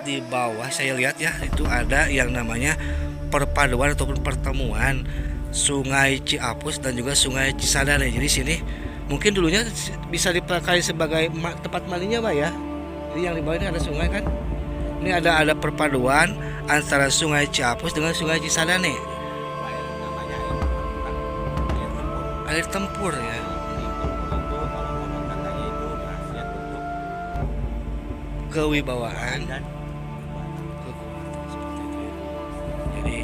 Di bawah saya lihat ya itu ada yang namanya perpaduan ataupun pertemuan Sungai Ciapus dan juga Sungai Cisadane. Jadi sini mungkin dulunya bisa dipakai sebagai tempat mandinya, Pak ya. Jadi yang di bawah ini ada sungai kan. Ini ada perpaduan antara Sungai Ciapus dengan Sungai Cisadane. Air tempur ya. Kewibawaan. Jadi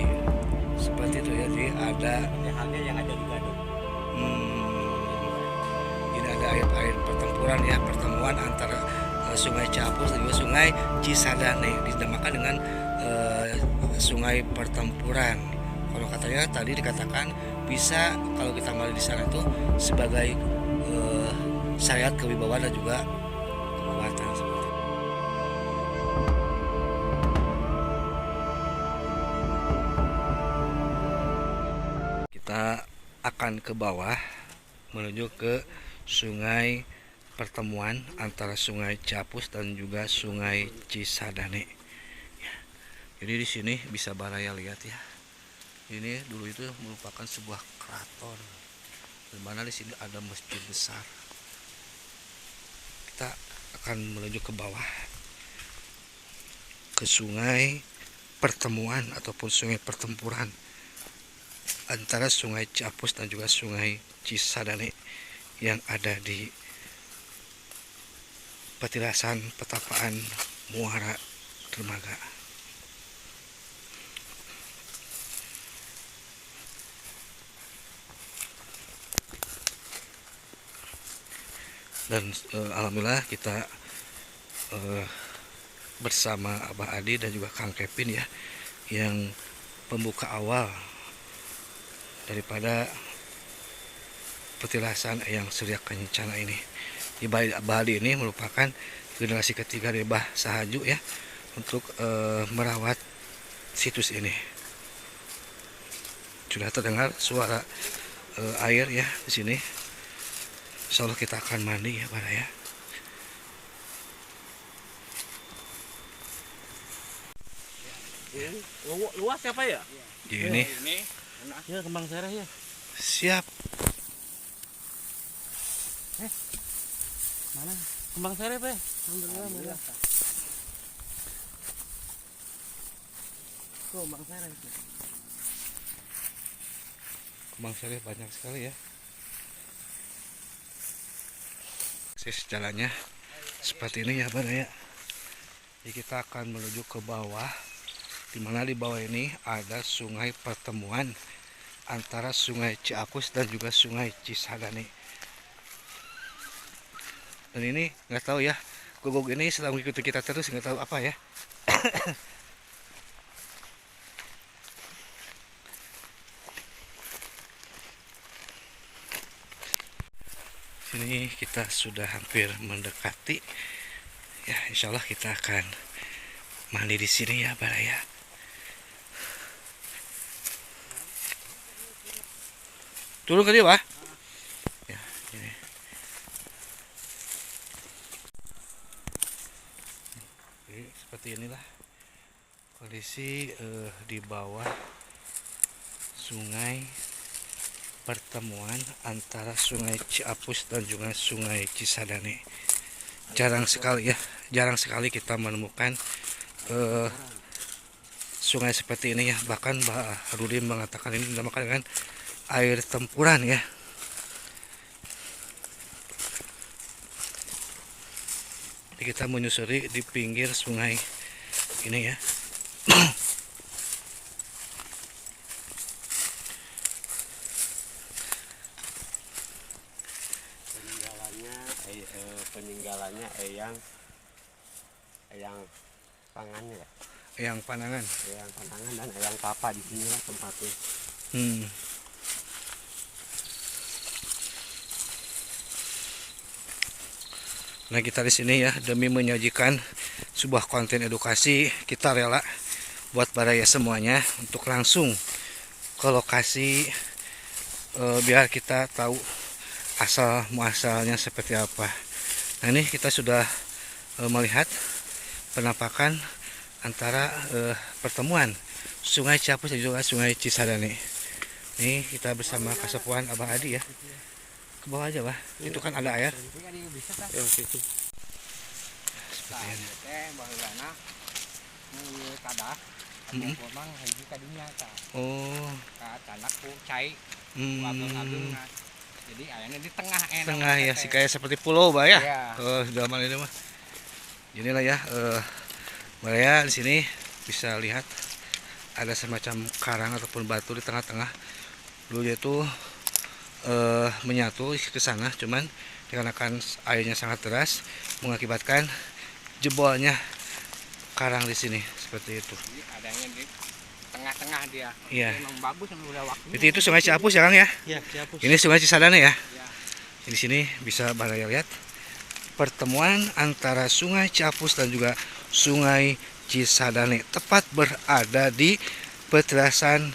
seperti itu ya. Jadi ada ini ada air pertempuran ya, pertemuan antara Sungai Ciapus dan juga Sungai Cisadane dinamakan dengan Sungai Pertempuran. Kalau katanya tadi dikatakan bisa kalau kita mandi di sana itu sebagai syariat kewibawaan dan juga kekuatan seperti itu. Kita akan ke bawah menuju ke Sungai Pertemuan antara Sungai Ciapus dan juga Sungai Cisadane. Jadi di sini bisa baraya lihat ya. Ini dulu itu merupakan sebuah keraton. Di mana di sini ada masjid besar. Kita akan menuju ke bawah ke Sungai Pertemuan ataupun Sungai Pertempuran antara Sungai Ciapus dan juga Sungai Cisadane yang ada di Petilasan Petapaan Muara Dermaga. Dan alhamdulillah kita bersama Abah Adi dan juga Kang Kevin ya, yang pembuka awal daripada petilasan yang Surya Kencana ini. Abah Adi ini merupakan generasi ketiga dari Mbah Sahaju ya untuk merawat situs ini. Sudah terdengar suara air ya di sini. Insya Allah kita akan mandi ya Pak ya. Luas siapa ya? Ini Ya kembang sereh ya. siap. Mana? Kembang sereh Pak. Alhamdulillah merah. Tuh kembang sereh. Kembang sereh banyak sekali ya. Akses jalannya seperti ini ya Pak ya. Jadi kita akan menuju ke bawah, di mana di bawah ini ada Sungai Pertemuan antara Sungai Ciapus dan juga Sungai Cisadane. Dan ini nggak tahu ya, guguk ini sedang mengikuti kita terus, nggak tahu apa ya. Sini kita sudah hampir mendekati ya, insya Allah kita akan mandi di sini ya Pak ya. Turun ke dia Pak ya, ini. Jadi, seperti inilah kondisi di bawah Sungai Pertemuan antara Sungai Ciapus dan juga Sungai Cisadane. Jarang sekali ya, jarang sekali kita menemukan sungai seperti ini ya. Bahkan Mbak Rudi mengatakan ini dinamakan dengan air tempuran ya. Jadi kita menyusuri di pinggir sungai ini ya. Peninggalannya eyang pangannya ya. Yang Panangan. Eyang panangan dan eyang papa di sini lah tempatnya. Nah kita di sini ya demi menyajikan sebuah konten edukasi, kita rela buat baraya semuanya untuk langsung ke lokasi biar kita tahu asal muasalnya seperti apa. Nah ini kita sudah melihat penampakan antara pertemuan Sungai Ciapus dan juga Sungai Cisadane. Nih kita bersama Kasepuan Abah Adi ya. Ke bawah aja, Bah. Itu kan ada air. Yang situ. Seperti ini. Mm-mm. Oh. Jadi ayahnya di tengah enak. Tengah ya, sih kayak seperti pulau, Bah ya. Iya. Oh, sudah aman ini mah. Inilah ya, Maria di sini bisa lihat ada semacam karang ataupun batu di tengah-tengah. Dulunya itu menyatu ke sana, cuman dikarenakan airnya sangat deras mengakibatkan jebolnya karang di sini seperti itu. Jadi adanya di tengah-tengah dia. Iya. Memang bagus udah waktunya. Jadi itu Sungai Ciapus ya, Kang ya? Iya, Ciapus. Ini Sungai Cisadane ya. Iya. Di sini bisa Baraya lihat pertemuan antara Sungai Ciapus dan juga Sungai Cisadane tepat berada di petrasan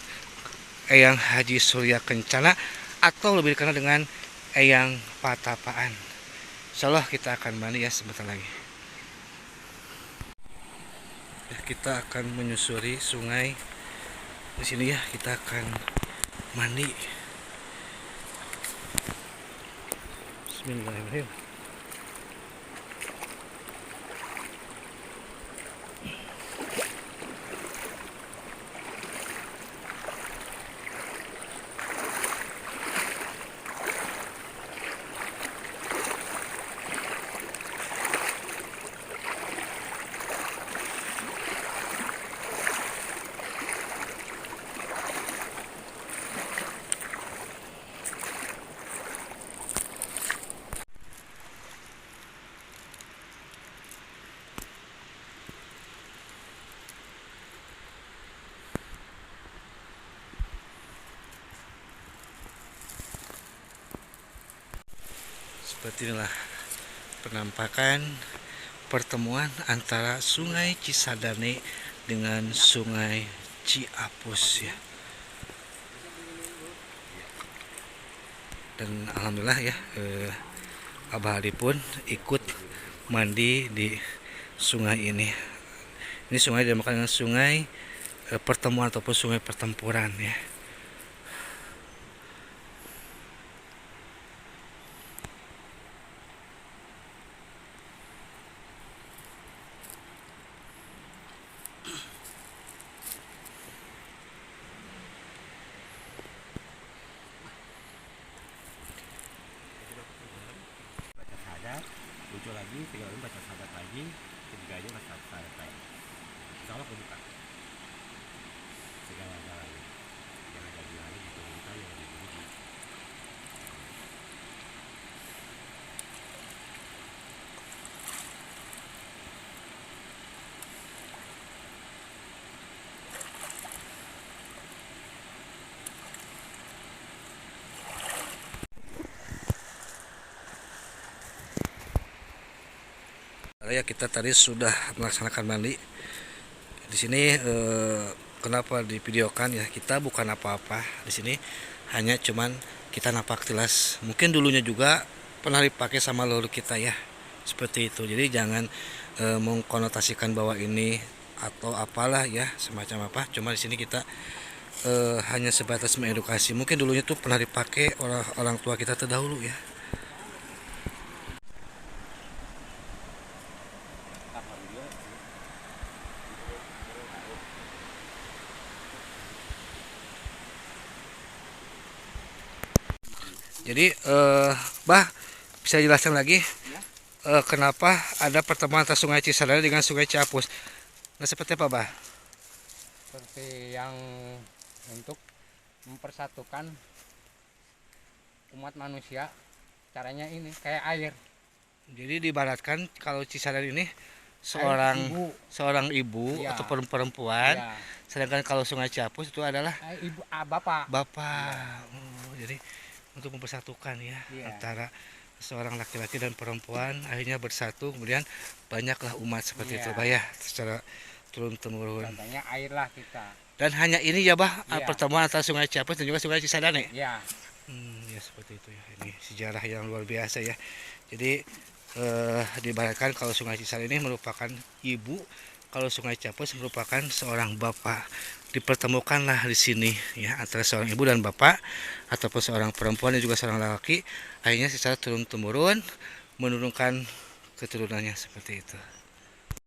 Eyang Haji Surya Kencana atau lebih dikenal dengan Eyang Patapaan. Insyaallah kita akan mandi ya sebentar lagi. Kita akan menyusuri sungai di sini ya, kita akan mandi. Bismillahirrahmanirrahim. Seperti inilah penampakan pertemuan antara Sungai Cisadane dengan Sungai Ciapus ya. Dan alhamdulillah ya, Abah Adi pun ikut mandi di sungai ini. Ini sungai dinamakan dengan sungai pertemuan ataupun sungai pertempuran ya. Baca syahadat, muncul lagi, 3 orang baca syahadat lagi, ketiganya baca syahadat lagi. Insyaallah kebuka. Segala-galanya. Yang ada di langit diturunkan, yang ada di bumi. Ya kita tadi sudah melaksanakan mandi di sini. Kenapa divideokan ya, kita bukan apa-apa di sini, hanya cuman kita napak tilas. Mungkin dulunya juga pernah dipakai sama leluhur kita ya, seperti itu. Jadi jangan mengkonotasikan bahwa ini atau apalah ya, semacam apa. Cuma di sini kita hanya sebatas mengedukasi. Mungkin dulunya tuh pernah dipakai orang tua kita terdahulu ya. Jadi Bah, bisa jelaskan lagi kenapa ada pertemuan antara Sungai Cisadane dengan Sungai Ciapus? Nah, seperti apa, Bah? Seperti yang untuk mempersatukan umat manusia, caranya ini kayak air. Jadi diibaratkan kalau Cisadane ini seorang ibu Ya. atau perempuan, Ya. sedangkan kalau Sungai Ciapus itu adalah Ibu, bapak. bapak. Oh, jadi untuk mempersatukan ya, Iya. antara seorang laki-laki dan perempuan akhirnya bersatu, kemudian banyaklah umat seperti Iya. itu, Bah ya, secara turun-temurun. Contohnya air lah kita. Dan hanya ini ya, Bah, Iya. pertemuan antara Sungai Ciapus dan juga Sungai Cisadane. Ya. Ya seperti itu ya. Ini sejarah yang luar biasa ya. Jadi diibaratkan kalau Sungai Cisadane ini merupakan ibu kalau Sungai Capus merupakan seorang bapak. Dipertemukanlah di sini ya antara seorang ibu dan bapak ataupun seorang perempuan dan juga seorang laki, akhirnya secara turun temurun menurunkan keturunannya seperti itu.